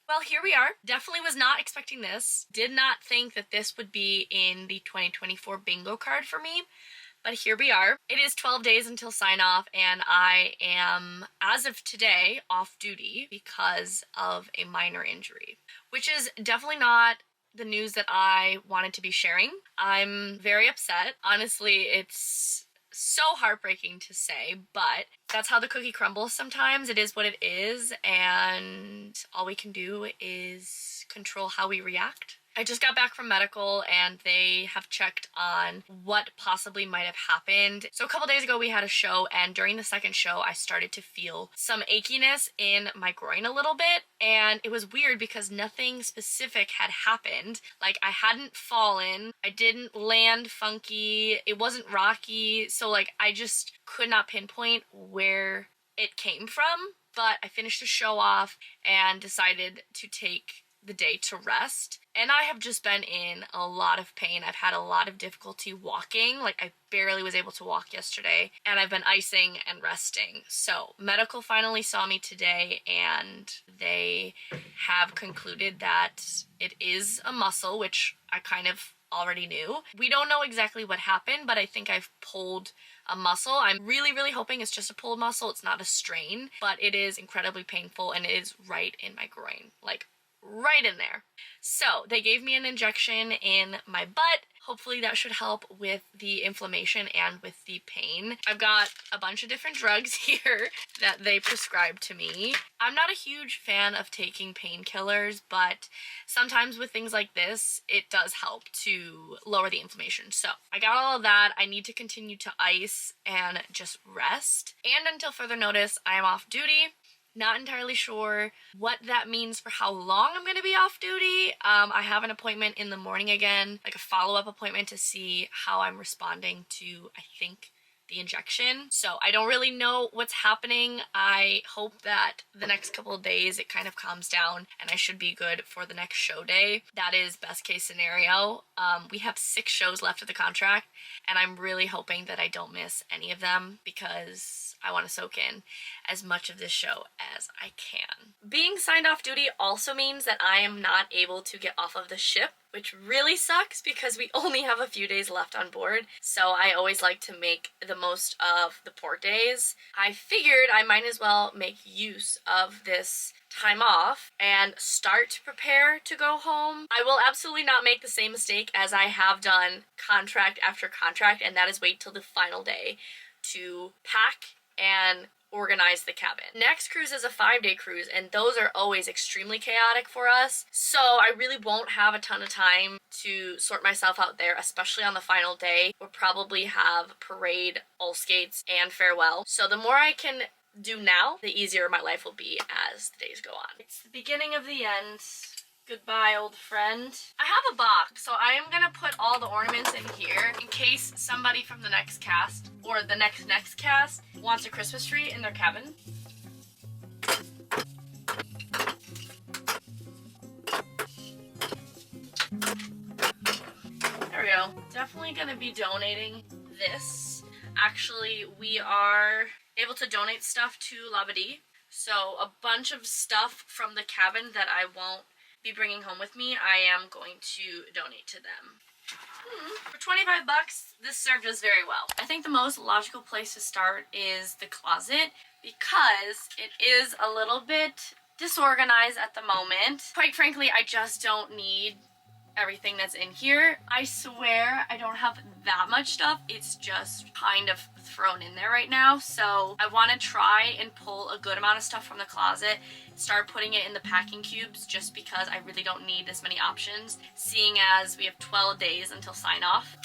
Well, here we are. Definitely was not expecting this. Did not think that this would be in the 2024 bingo card for me. But here we are. It is 12 days until sign off, and I am, as of today, off duty because of a minor injury, which is definitely not the news that I wanted to be sharing. I'm very upset. Honestly, it's so heartbreaking to say, but that's how the cookie crumbles sometimes. It is what it is, and all we can do is control how we react. I just got back from medical and they have checked on what possibly might have happened. So a couple days ago we had a show, and during the second show I started to feel some achiness in my groin a little bit, and it was weird because nothing specific had happened. Like, I hadn't fallen, I didn't land funky, it wasn't rocky, so like I just could not pinpoint where it came from. But I finished the show off and decided to take the day to rest, and I have just been in a lot of pain. I've had a lot of difficulty walking. Like, I barely was able to walk yesterday, and I've been icing and resting. So medical finally saw me today, and they have concluded that it is a muscle, which I kind of already knew. We don't know exactly what happened, but I think I've pulled a muscle. I'm really hoping it's just a pulled muscle. It's not a strain, but it is incredibly painful, and it is right in my groin, like right in there. So they gave me an injection in my butt. Hopefully that should help with the inflammation and with the pain. I've got a bunch of different drugs here that they prescribed to me. I'm not a huge fan of taking painkillers, but sometimes with things like this, it does help to lower the inflammation. So I got all of that. I need to continue to ice and just rest. And until further notice, I am off duty. Not entirely sure what that means for how long I'm going to be off duty. I have an appointment in the morning again, like a follow-up appointment to see how I'm responding to, I think, the injection. So I don't really know what's happening. I hope that the next couple of days it kind of calms down and I should be good for the next show day. That is best case scenario. We have 6 shows left of the contract, and I'm really hoping that I don't miss any of them because I want to soak in as much of this show as I can. Being signed off duty also means that I am not able to get off of the ship, which really sucks because we only have a few days left on board. So I always like to make the most of the port days. I figured I might as well make use of this time off and start to prepare to go home. I will absolutely not make the same mistake as I have done contract after contract, and that is wait till the final day to pack and organize the cabin. Next cruise is a 5-day cruise, and those are always extremely chaotic for us, so I really won't have a ton of time to sort myself out there, especially on the final day. We'll probably have parade, all skates, and farewell. So the more I can do now, the easier my life will be as the days go on. It's the beginning of the end. Goodbye, old friend. I have a box, so I am gonna put all the ornaments in here in case somebody from the next cast or the next cast wants a Christmas tree in their cabin. There we go. Definitely gonna be donating this. Actually, we are able to donate stuff to Labadee. So a bunch of stuff from the cabin that I won't be bringing home with me, I am going to donate to them. For 25 bucks, this served us very well. I think the most logical place to start is the closet because it is a little bit disorganized at the moment. Quite frankly, I just don't need everything that's in here. I swear I don't have that much stuff. It's just kind of thrown in there right now. So I want to try and pull a good amount of stuff from the closet, start putting it in the packing cubes just because I really don't need as many options, seeing as we have 12 days until sign off.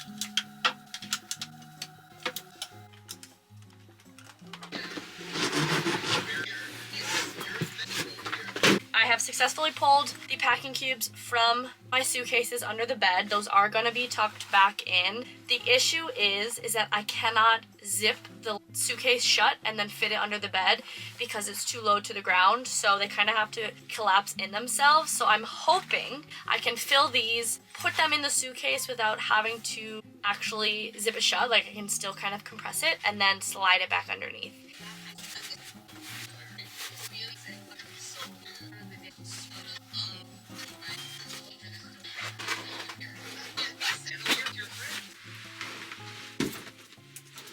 I have successfully pulled the packing cubes from my suitcases under the bed. Those are going to be tucked back in. The issue is that I cannot zip the suitcase shut and then fit it under the bed because it's too low to the ground, so they kind of have to collapse in themselves. So I'm hoping I can fill these, put them in the suitcase without having to actually zip it shut. Like I can still kind of compress it and then slide it back underneath.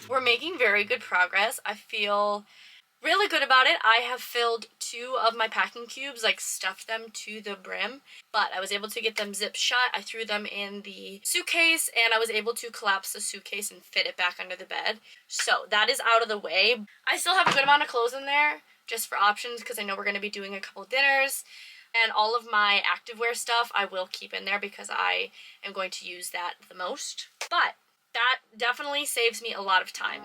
We're making very good progress. I feel really good about it. I have filled 2 of my packing cubes, like stuffed them to the brim, but I was able to get them zipped shut. I threw them in the suitcase and I was able to collapse the suitcase and fit it back under the bed. So that is out of the way. I still have a good amount of clothes in there just for options because I know we're going to be doing a couple dinners. And all of my activewear stuff I will keep in there because I am going to use that the most. But that definitely saves me a lot of time.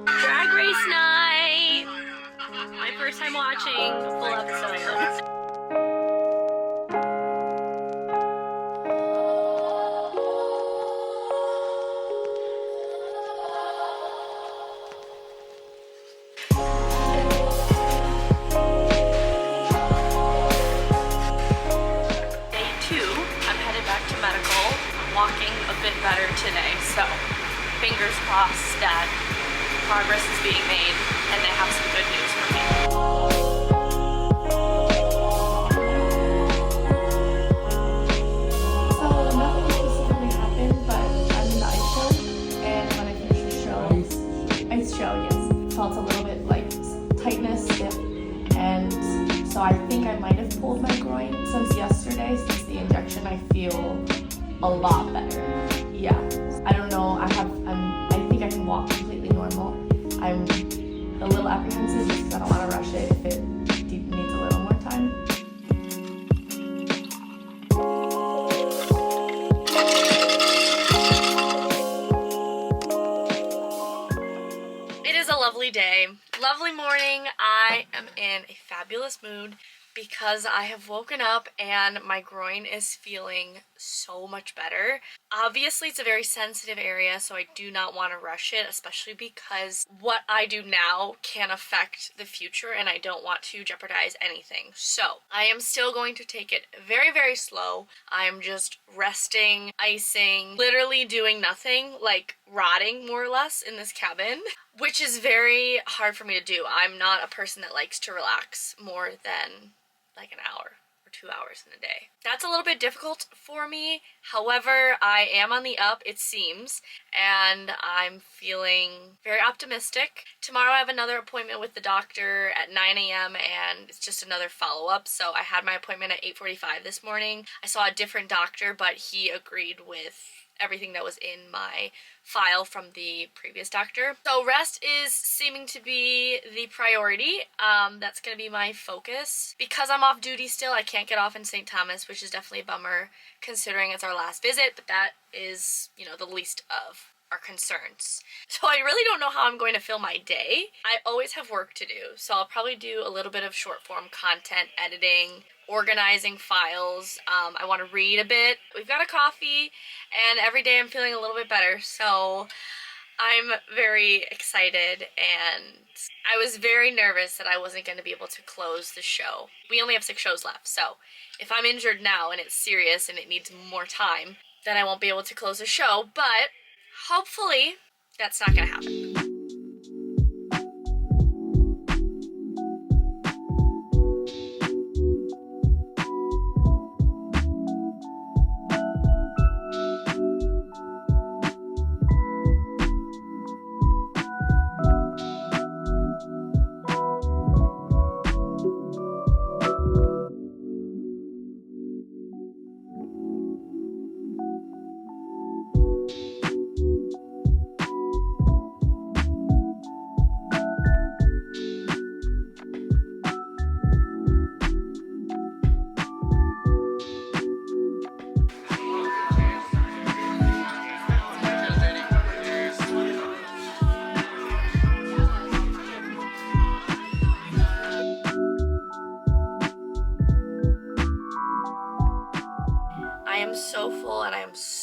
Drag race night! My first time watching a full episode. Walking a bit better today, so fingers crossed that progress is being made and they have some good news for me. So nothing specifically happened, but I'm in the ice show, and when I finished the show, ice show, yes, felt a little bit like tightness, stiff, and so I think I might have pulled my groin since yesterday. Since the injection, I feel a lot better. Yeah, I don't know. I think I can walk completely normal. I'm a little apprehensive just because I don't want to rush it if it needs a little more time. It is a lovely day, lovely morning. I am in a fabulous mood because I have woken up and my groin is feeling so much better. Obviously, it's a very sensitive area, so I do not want to rush it, especially because what I do now can affect the future and I don't want to jeopardize anything. So I am still going to take it very, very slow. I'm just resting, icing, literally doing nothing, like rotting more or less in this cabin, which is very hard for me to do. I'm not a person that likes to relax more than like an hour or 2 hours in a day. That's a little bit difficult for me. However, I am on the up, it seems, and I'm feeling very optimistic. Tomorrow I have another appointment with the doctor at 9 a.m. and it's just another follow-up. So I had my appointment at 8:45 this morning. I saw a different doctor, but he agreed with everything that was in my file from the previous doctor. So rest is seeming to be the priority. That's going to be my focus. Because I'm off duty still, I can't get off in St. Thomas, which is definitely a bummer considering it's our last visit, but that is, you know, the least of our concerns. So I really don't know how I'm going to fill my day. I always have work to do, so I'll probably do a little bit of short form content editing, organizing files. I want to read a bit. We've got a coffee and every day I'm feeling a little bit better, so I'm very excited, and I was very nervous that I wasn't going to be able to close the show. We only have 6 shows left, so if I'm injured now and it's serious and it needs more time, then I won't be able to close the show, but hopefully that's not going to happen.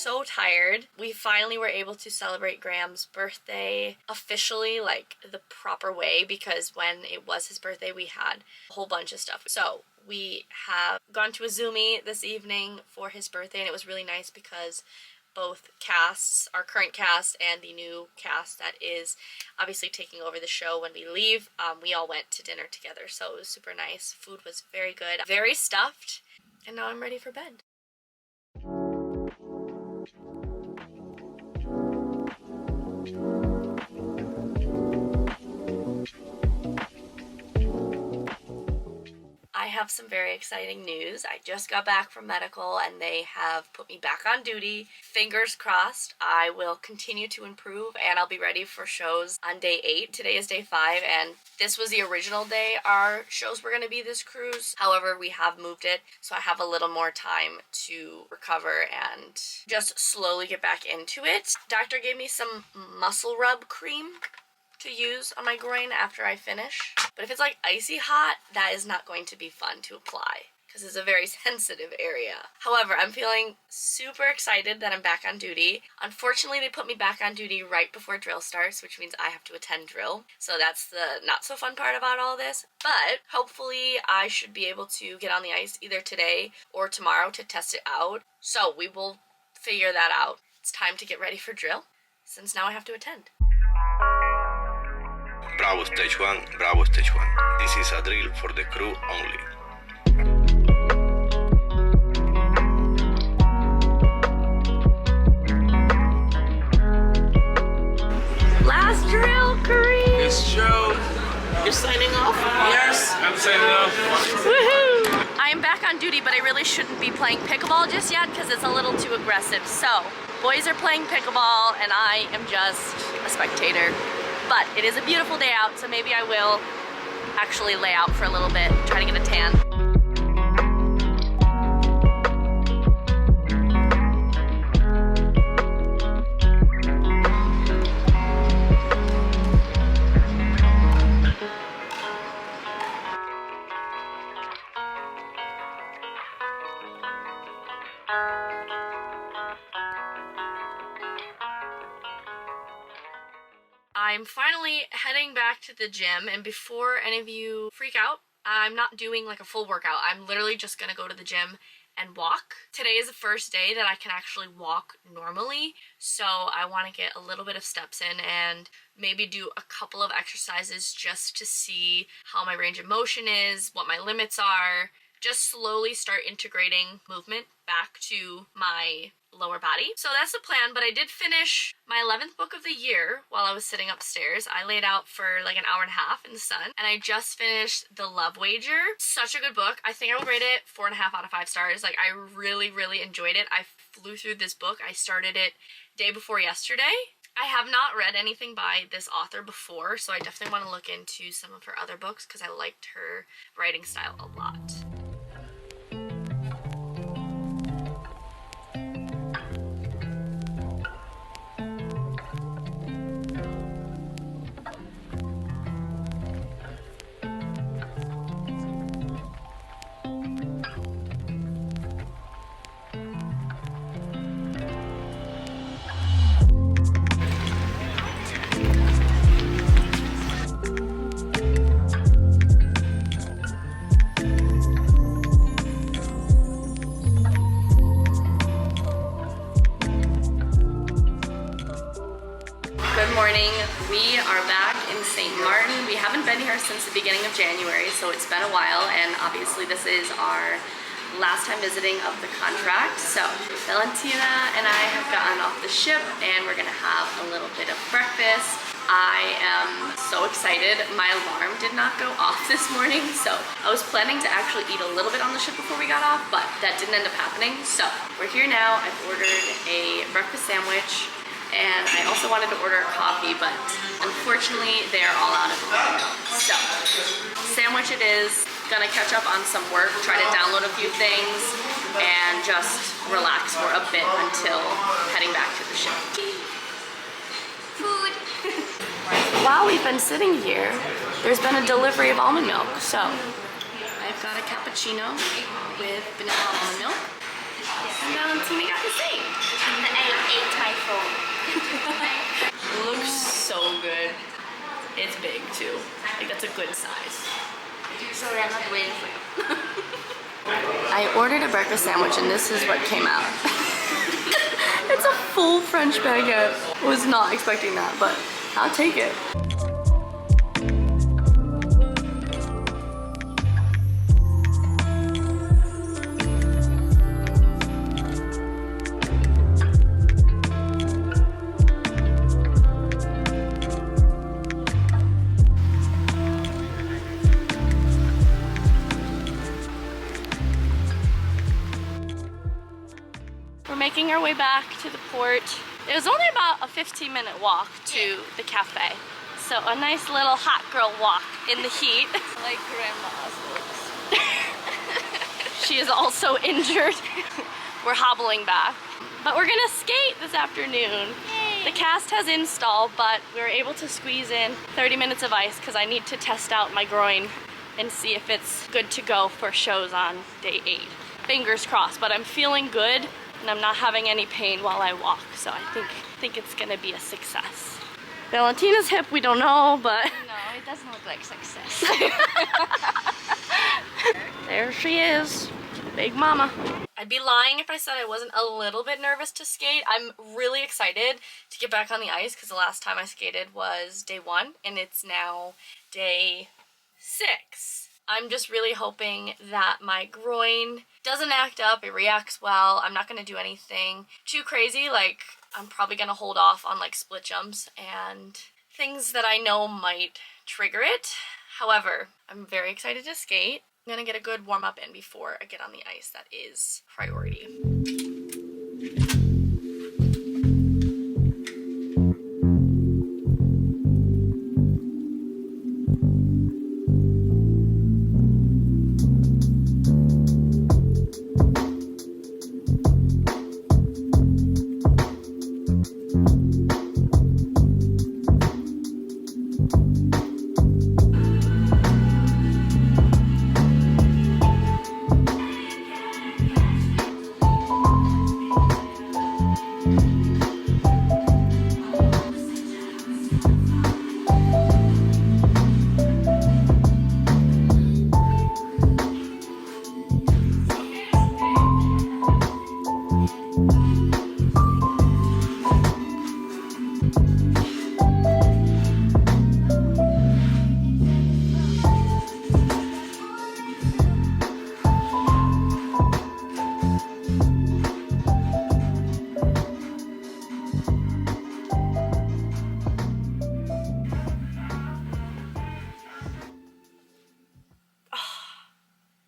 so tired. We finally were able to celebrate Graham's birthday officially, like the proper way, because when it was his birthday, we had a whole bunch of stuff. So we have gone to a Zoomy this evening for his birthday, and it was really nice because both casts, our current cast and the new cast that is obviously taking over the show when we leave, we all went to dinner together, so it was super nice. Food was very good, very stuffed, and now I'm ready for bed. I have some very exciting news. I just got back from medical and they have put me back on duty. Fingers crossed, I will continue to improve and I'll be ready for shows on day 8. Today is day 5 and this was the original day our shows were going to be this cruise. However, we have moved it, so I have a little more time to recover and just slowly get back into it. Doctor gave me some muscle rub cream to use on my groin after I finish. But if it's like icy hot, that is not going to be fun to apply because it's a very sensitive area. However, I'm feeling super excited that I'm back on duty. Unfortunately, they put me back on duty right before drill starts, which means I have to attend drill. So that's the not so fun part about all this. But hopefully I should be able to get on the ice either today or tomorrow to test it out. So we will figure that out. It's time to get ready for drill since now I have to attend. Bravo stage 1, Bravo stage 1. This is a drill for the crew only. Last drill, Kareem! It's Joe. You're signing off? Yes, I'm signing off. Woohoo! I am back on duty, but I really shouldn't be playing pickleball just yet because it's a little too aggressive. So, boys are playing pickleball and I am just a spectator. But it is a beautiful day out, so maybe I will actually lay out for a little bit, try to get a tan. I'm finally heading back to the gym, and before any of you freak out, I'm not doing like a full workout. I'm literally just gonna go to the gym and walk. Today is the first day that I can actually walk normally, so I want to get a little bit of steps in and maybe do a couple of exercises just to see how my range of motion is, what my limits are, just slowly start integrating movement back to my lower body. So that's the plan, but I did finish my 11th book of the year while I was sitting upstairs. I laid out for like an hour and a half in the sun, and I just finished The Love Wager. Such a good book. I think I would rate it 4.5 out of 5 stars. Like, I really, really enjoyed it. I flew through this book. I started it day before yesterday. I have not read anything by this author before, so I definitely want to look into some of her other books because I liked her writing style a lot. We are back in St. Martin. We haven't been here since the beginning of January, so it's been a while, and obviously this is our last time visiting of the contract. So Valentina and I have gotten off the ship and we're gonna have a little bit of breakfast. I am so excited. My alarm did not go off this morning, so I was planning to actually eat a little bit on the ship before we got off, but that didn't end up happening. So we're here now. I've ordered a breakfast sandwich, and I also wanted to order a coffee, but unfortunately they're all out of milk. So sandwich it is. Gonna catch up on some work, try to download a few things, and just relax for a bit until heading back to the ship. Food. While we've been sitting here, there's been a delivery of almond milk. So I've got a cappuccino with vanilla almond milk. And Valentina got the same. And I ate my phone. It looks so good. It's big too. Like that's a good size. Sorry, I'm not waiting for you. I ordered a breakfast sandwich and this is what came out. It's a full French baguette. Was not expecting that, but I'll take it. Making our way back to the port. It was only about a 15-minute walk to the cafe. So a nice little hot girl walk in the heat. Like grandma's looks. She is also injured. We're hobbling back. But we're gonna skate this afternoon. Yay. The cast has installed, but we were able to squeeze in 30 minutes of ice because I need to test out my groin and see if it's good to go for shows on day 8. Fingers crossed, but I'm feeling good. And I'm not having any pain while I walk, so I think it's gonna be a success. Valentina's hip, we don't know, but No, it doesn't look like success. there she is, Big Mama. I'd be lying if I said I wasn't a little bit nervous to skate. I'm really excited to get back on the ice because the last time I skated was day 1 and it's now day 6. I'm just really hoping that my groin doesn't act up, it reacts well. I'm not gonna do anything too crazy, like I'm probably gonna hold off on like split jumps and things that I know might trigger it. However, I'm very excited to skate. I'm gonna get a good warm up in before I get on the ice. That is priority.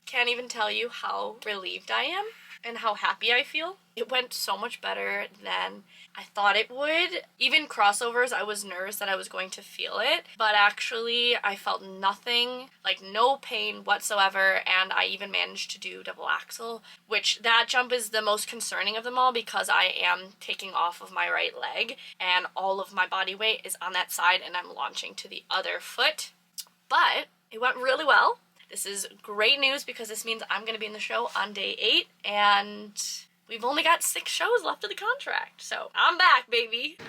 Can't even tell you how relieved I am and how happy I feel. It went so much better than I thought it would. Even crossovers, I was nervous that I was going to feel it, but actually I felt nothing, like no pain whatsoever, and I even managed to do double axle, which that jump is the most concerning of them all because I am taking off of my right leg and all of my body weight is on that side and I'm launching to the other foot. But it went really well. This is great news because this means I'm going to be in the show on day 8 and we've only got 6 shows left of the contract. So I'm back, baby.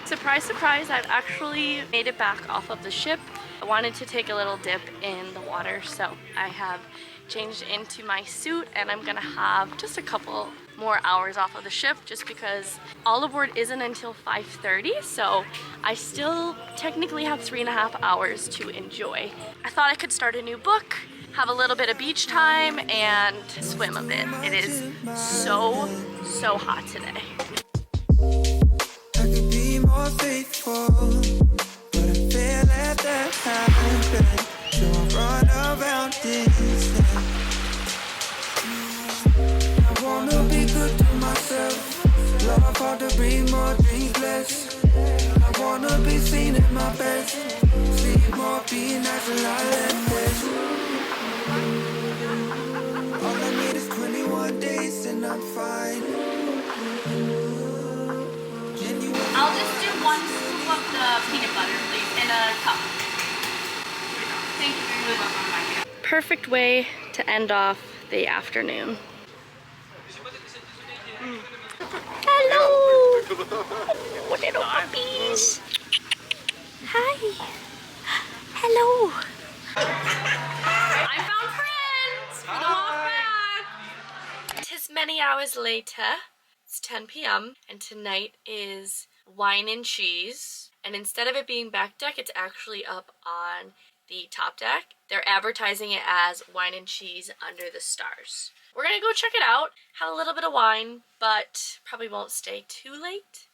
Surprise, surprise, I've actually made it back off of the ship. I wanted to take a little dip in the water, so I have changed into my suit and I'm gonna have just a couple more hours off of the ship just because all aboard isn't until 5:30, so I still technically have 3.5 hours to enjoy. I thought I could start a new book, have a little bit of beach time, and swim a bit. It is so hot today. I could be more faithful, but I feel at that time, so I run around this. I wanna be good to myself, love hard to breathe more, drink less. I wanna be seen at my best, sleep more, be natural, I let this. All I need is 21 days and I'm fine. I'll just do 1 scoop of the peanut butter, please, in a cup. Thank you very much. Perfect way to end off the afternoon. Hello! Little puppies! Hi! Hello! I found friends! For the walk back! 'Tis many hours later. It's 10 p.m. and tonight is wine and cheese. And instead of it being back deck, it's actually up on the top deck. They're advertising it as wine and cheese under the stars. We're gonna go check it out, have a little bit of wine, but probably won't stay too late.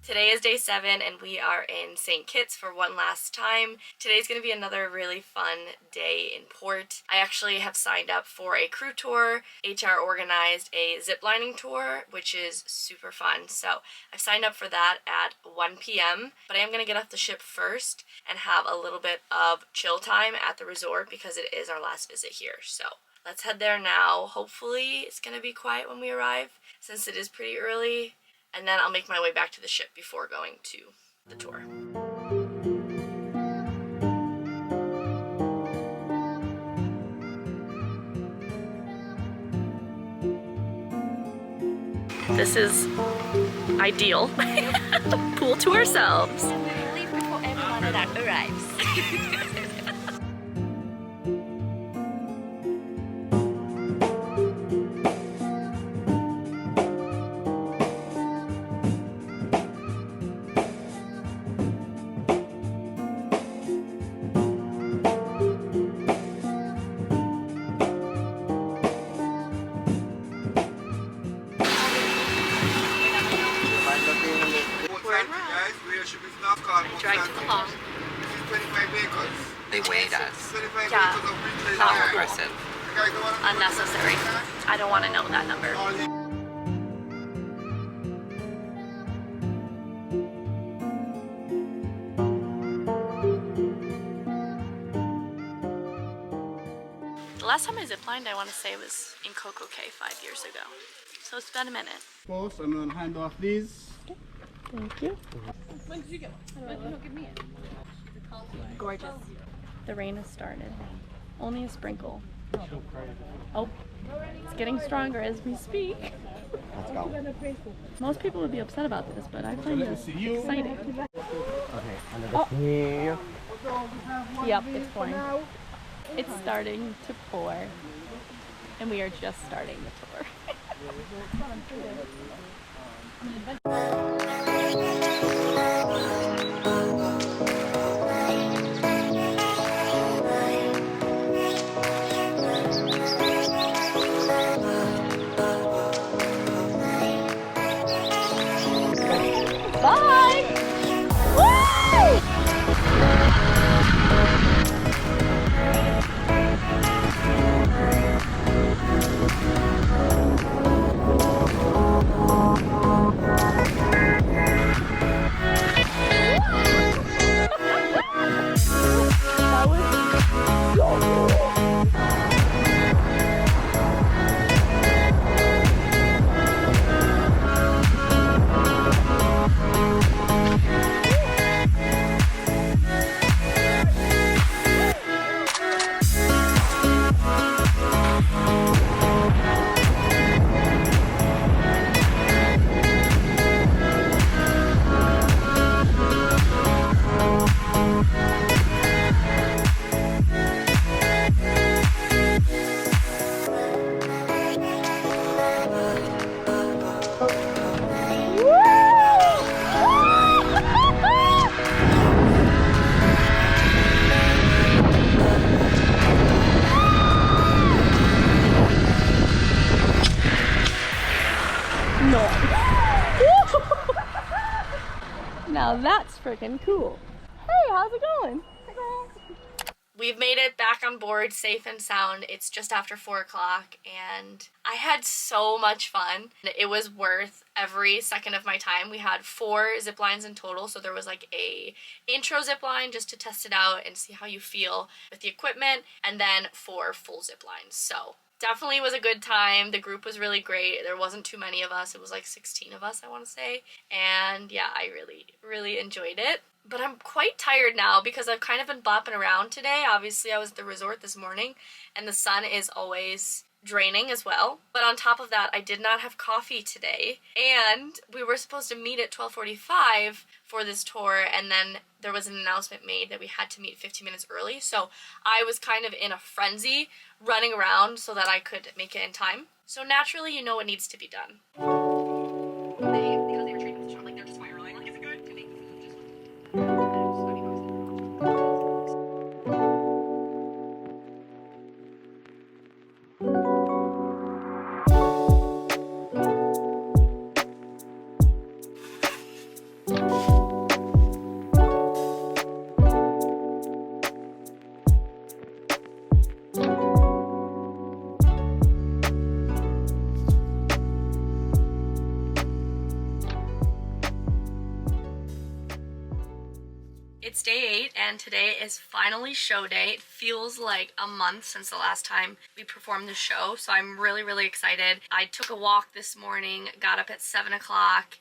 Today is day 7 and we are in St. Kitts for one last time. Today's going to be another really fun day in port. I actually have signed up for a crew tour. HR organized a ziplining tour, which is super fun. So I've signed up for that at 1 p.m. But I am going to get off the ship first and have a little bit of chill time at the resort because it is our last visit here. So let's head there now. Hopefully it's going to be quiet when we arrive since it is pretty early. And then I'll make my way back to the ship before going to the tour. This is ideal. Pool to ourselves. We leave before everyone that arrives. They weighed us. Yeah, not cool. Aggressive. Unnecessary. I don't want to know that number. The last time I ziplined, I want to say was in Coco Cay 5 years ago. So it's been a minute. Post, I'm gonna hand off these. Thank you. When did you get one? Why did you not give me it? Gorgeous. The rain has started. Only a sprinkle. Oh, it's getting stronger as we speak. Let's go. Most people would be upset about this, but I find this exciting. Okay, under the knee. Yep, it's pouring. It's starting to pour, and we are just starting the tour. Bye! Woo! Now that's freaking cool. Hey, how's it going? We've made it back on board safe and sound. It's just after 4 o'clock and I had so much fun. It was worth every second of my time. We had 4 zip lines in total, so there was like a intro zip line just to test it out and see how you feel with the equipment, and then 4 full zip lines. So definitely was a good time. The group was really great. There wasn't too many of us. It was like 16 of us, I want to say. And yeah, I really enjoyed it. But I'm quite tired now because I've kind of been bopping around today. Obviously, I was at the resort this morning and the sun is always draining as well. But on top of that, I did not have coffee today. And we were supposed to meet at 12:45 for this tour, and then there was an announcement made that we had to meet 15 minutes early. So I was kind of in a frenzy running around so that I could make it in time. So naturally, you know what needs to be done. Because they were treating the show like they're just spiraling. Like, is it good? It's day 8 and today is finally show day. It feels like a month since the last time we performed the show, so I'm really excited. I took a walk this morning, got up at 7 o'clock,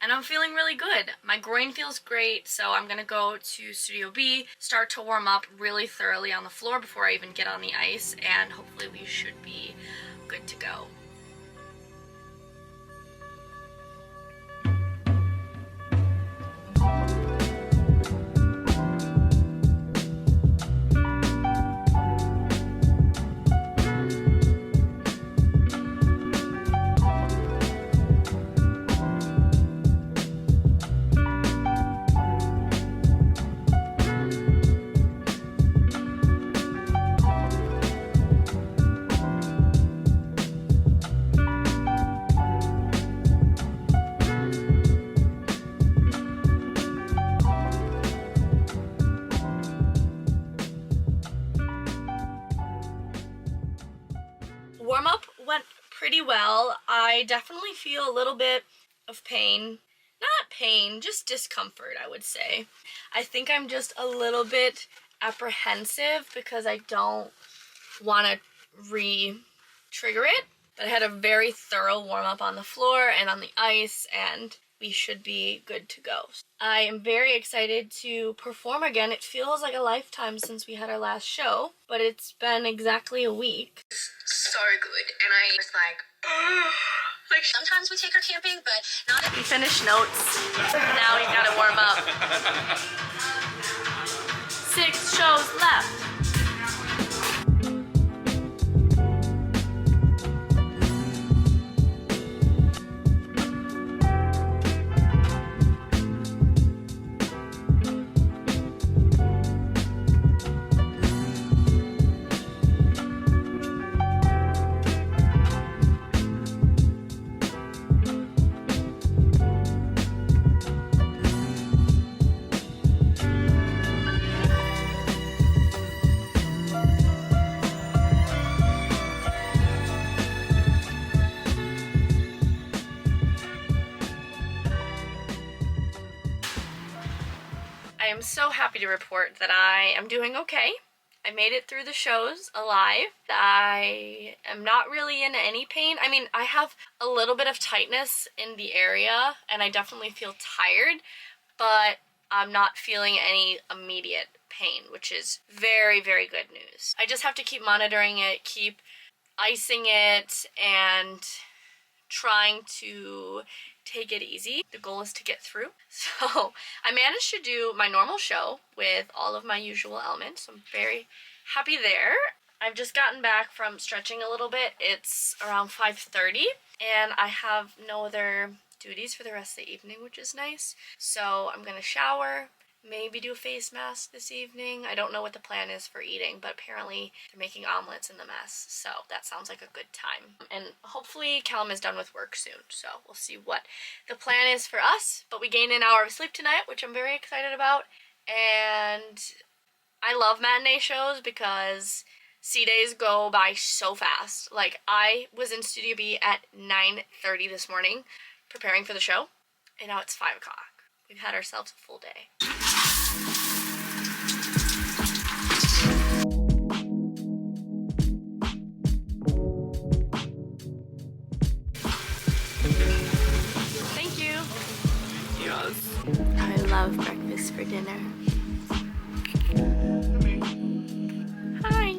and I'm feeling really good. My groin feels great, so I'm gonna go to Studio B, start to warm up really thoroughly on the floor before I even get on the ice, and hopefully we should be good to go. Warm-up went pretty well. I definitely feel a little bit of pain. Not pain, just discomfort, I would say. I think I'm just a little bit apprehensive because I don't want to re-trigger it. But I had a very thorough warm-up on the floor and on the ice, and we should be good to go. I am very excited to perform again. It feels like a lifetime since we had our last show, but it's been exactly a week. So good, and I was like sometimes we take her camping, but not We finished notes. Now we gotta warm up. 6 shows left. I am so happy to report that I am doing okay. I made it through the shows alive. I am not really in any pain. I mean, I have a little bit of tightness in the area and I definitely feel tired, but I'm not feeling any immediate pain, which is very good news. I just have to keep monitoring it, keep icing it, and trying to take it easy. The goal is to get through. So I managed to do my normal show with all of my usual elements. So I'm very happy there. I've just gotten back from stretching a little bit. It's around 5:30 and I have no other duties for the rest of the evening, which is nice. So I'm gonna shower, maybe do a face mask this evening. I don't know what the plan is for eating, but apparently they're making omelets in the mess, so that sounds like a good time. And hopefully Callum is done with work soon, so we'll see what the plan is for us. But we gained an hour of sleep tonight, which I'm very excited about, and I love matinee shows because C-days go by so fast. Like, I was in Studio B at 9:30 this morning preparing for the show, and now it's 5 o'clock. We've had ourselves a full day. love breakfast for dinner. Hi.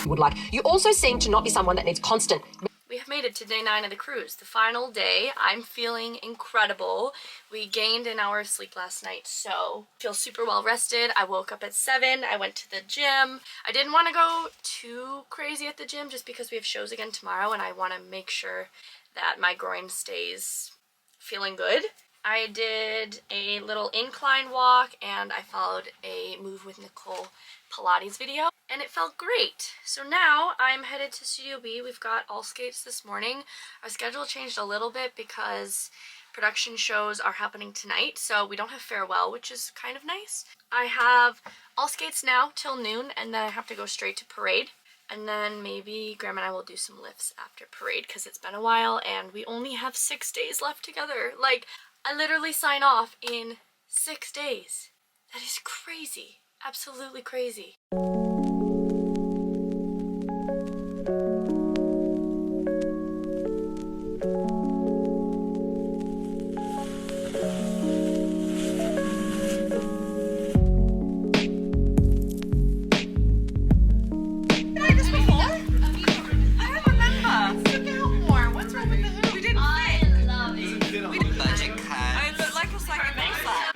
would like. You also seem to not be someone that needs constant. We have made it to day 9 of the cruise, the final day. I'm feeling incredible. We gained an hour of sleep last night, so feel super well rested. I woke up at 7, I went to the gym. I didn't want to go too crazy at the gym just because we have shows again tomorrow and I want to make sure that my groin stays feeling good. I did a little incline walk and I followed a Move with Nicole Pilates video and it felt great. So now I'm headed to Studio B. We've got all skates this morning. Our schedule changed a little bit because production shows are happening tonight, so we don't have farewell, which is kind of nice. I have all skates now till noon and then I have to go straight to parade. And then maybe Grandma and I will do some lifts after parade because it's been a while and we only have 6 days left together. Like, I literally sign off in 6 days. That is crazy. Absolutely crazy.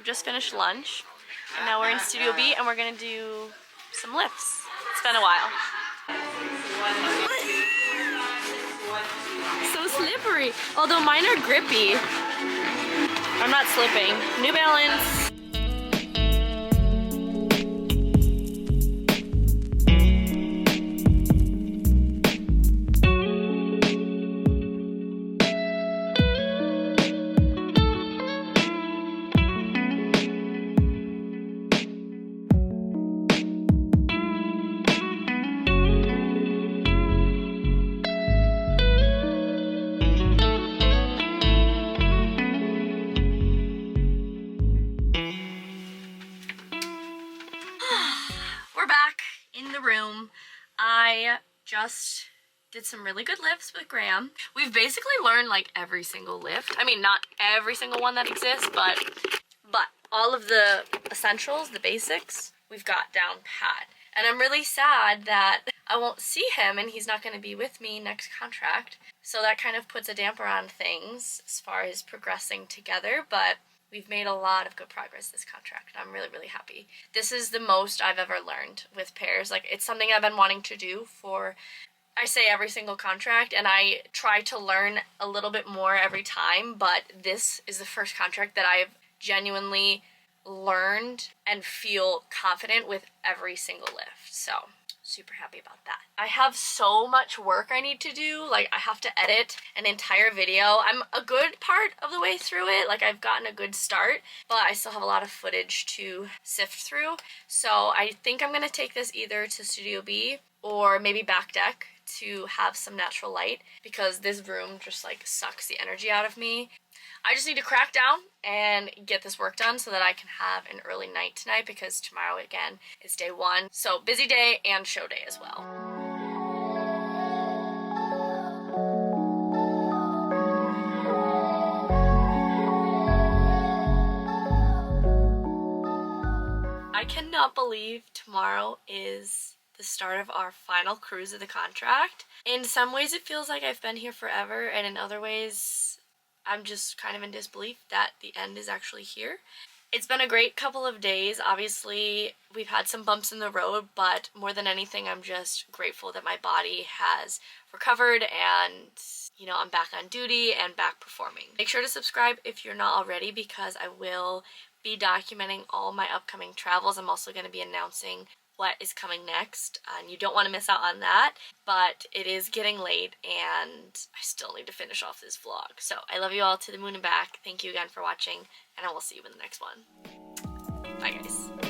Just finished lunch and now we're in Studio B and we're gonna do some lifts. It's been a while. So slippery. Although mine are grippy. I'm not slipping. New Balance. I just did some really good lifts with Graham. We've basically learned like every single lift. I mean, not every single one that exists, but all of the essentials, the basics, we've got down pat. And I'm really sad that I won't see him and he's not going to be with me next contract. So that kind of puts a damper on things as far as progressing together, but we've made a lot of good progress this contract. I'm really, really happy. This is the most I've ever learned with pairs. Like, it's something I've been wanting to do for, I say, every single contract, and I try to learn a little bit more every time, but this is the first contract that I've genuinely learned and feel confident with every single lift. So, super happy about that. I have so much work I need to do. Like, I have to edit an entire video. I'm a good part of the way through it. Like, I've gotten a good start, but I still have a lot of footage to sift through. So I think I'm gonna take this either to Studio B or maybe back deck to have some natural light because this room just like sucks the energy out of me. I just need to crack down and get this work done so that I can have an early night tonight because tomorrow again is day 1. So busy day and show day as well. I cannot believe tomorrow is the start of our final cruise of the contract. In some ways it feels like I've been here forever, and in other ways I'm just kind of in disbelief that the end is actually here. It's been a great couple of days. Obviously, we've had some bumps in the road, but more than anything, I'm just grateful that my body has recovered and, you know, I'm back on duty and back performing. Make sure to subscribe if you're not already because I will be documenting all my upcoming travels. I'm also going to be announcing what is coming next, and you don't want to miss out on that. But it is getting late and I still need to finish off this vlog. So I love you all to the moon and back. Thank you again for watching, and I will see you in the next one. Bye guys.